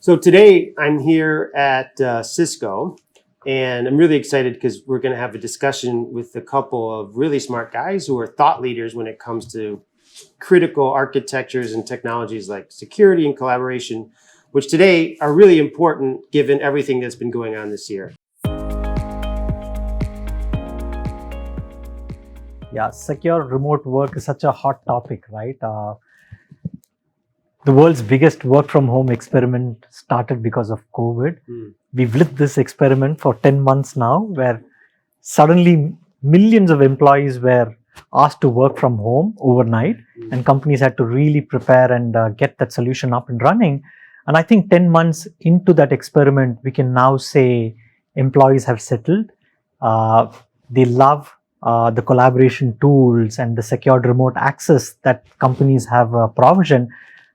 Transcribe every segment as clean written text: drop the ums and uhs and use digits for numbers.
So today I'm here at Cisco, and I'm really excited because we're going to have a discussion with a couple of really smart guys who are thought leaders when it comes to critical architectures and technologies like security and collaboration, which today are really important given everything that's been going on this year. Yeah, secure remote work is such a hot topic, right? The world's biggest work from home experiment started because of COVID. We've lived this experiment for 10 months now, where suddenly millions of employees were asked to work from home overnight, and companies had to really prepare and get that solution up and running. And I think 10 months into that experiment, we can now say employees have settled. They love the collaboration tools and the secured remote access that companies have provisioned.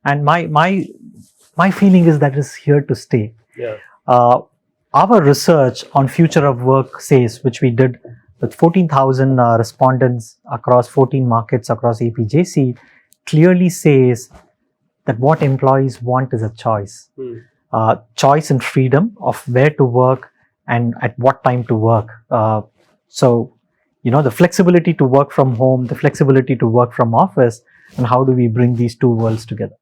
And my feeling is that is here to stay. Yeah. Our research on future of work says, which we did with 14,000 respondents across 14 markets across APJC, clearly says that what employees want is a choice. Choice and freedom of where to work and at what time to work. So, the flexibility to work from home, the flexibility to work from office, and how do we bring these two worlds together?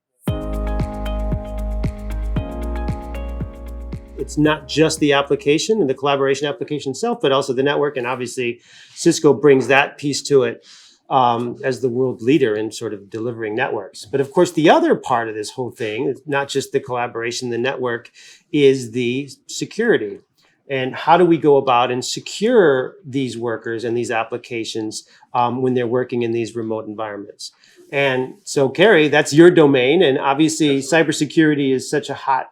It's not just the application and the collaboration application itself, but also the network. And obviously, Cisco brings that piece to it as the world leader in sort of delivering networks. But of course, the other part of this whole thing, not just the collaboration, the network, is the security. And how do we go about and secure these workers and these applications when they're working in these remote environments? And so, Kerry, that's your domain. And obviously, cybersecurity is such a hot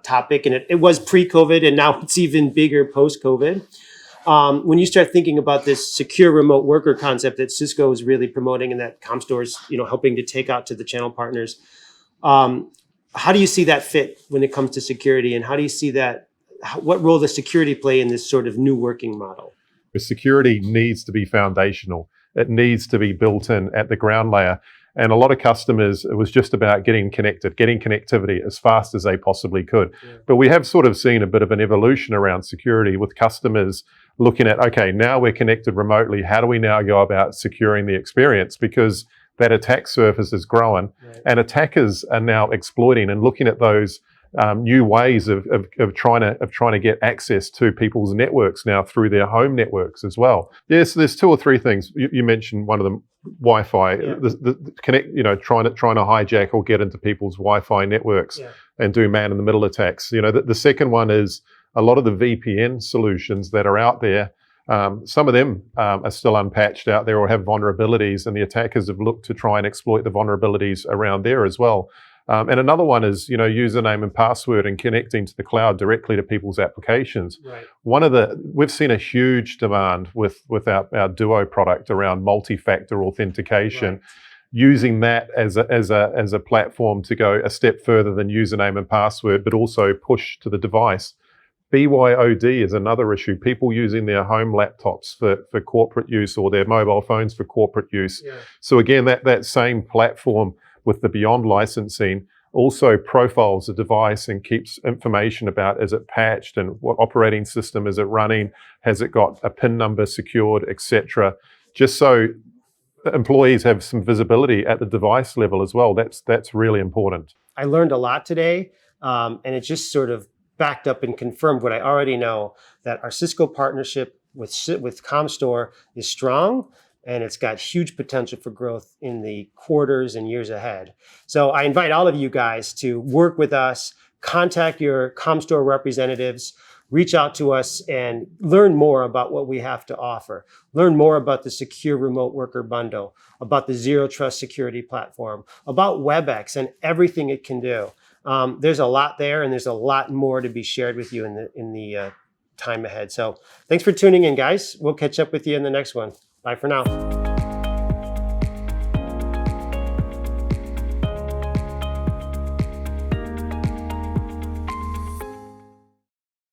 topic, and it was pre-COVID, and now it's even bigger post-COVID. When you start thinking about this secure remote worker concept that Cisco is really promoting and that Comstor is helping to take out to the channel partners, how do you see that fit when it comes to security, and how do you see that? What role does security play in this sort of new working model? Security needs to be foundational. It needs to be built in at the ground layer. And a lot of customers, it was just about getting connectivity as fast as they possibly could. Yeah. But we have sort of seen a bit of an evolution around security with customers looking at, okay, now we're connected remotely. How do we now go about securing the experience? Because that attack surface is growing, right, and attackers are now exploiting and looking at those new ways of trying to get access to people's networks now through their home networks as well. Yes, there's two or three things. You mentioned one of them, Wi-Fi. Yeah. The connect, trying to hijack or get into people's Wi-Fi networks, yeah, and do man-in-the-middle attacks. The second one is a lot of the VPN solutions that are out there. Some of them are still unpatched out there or have vulnerabilities, and the attackers have looked to try and exploit the vulnerabilities around there as well. And another one is, username and password and connecting to the cloud directly to people's applications. Right. We've seen a huge demand with our Duo product around multi-factor authentication, right, using that as a platform to go a step further than username and password, but also push to the device. BYOD is another issue. People using their home laptops for corporate use or their mobile phones for corporate use. Yeah. So again, that same platform with the Beyond licensing also profiles the device and keeps information about, is it patched and what operating system is it running, has it got a PIN number secured, etc. Just so employees have some visibility at the device level as well. That's really important. I learned a lot today, and it just sort of backed up and confirmed what I already know, that our Cisco partnership with Comstor is strong, and it's got huge potential for growth in the quarters and years ahead. So I invite all of you guys to work with us, contact your Comstor representatives, reach out to us and learn more about what we have to offer. Learn more about the secure remote worker bundle, about the Zero Trust security platform, about WebEx and everything it can do. There's a lot there, and there's a lot more to be shared with you in the time ahead. So thanks for tuning in, guys. We'll catch up with you in the next one. Bye for now.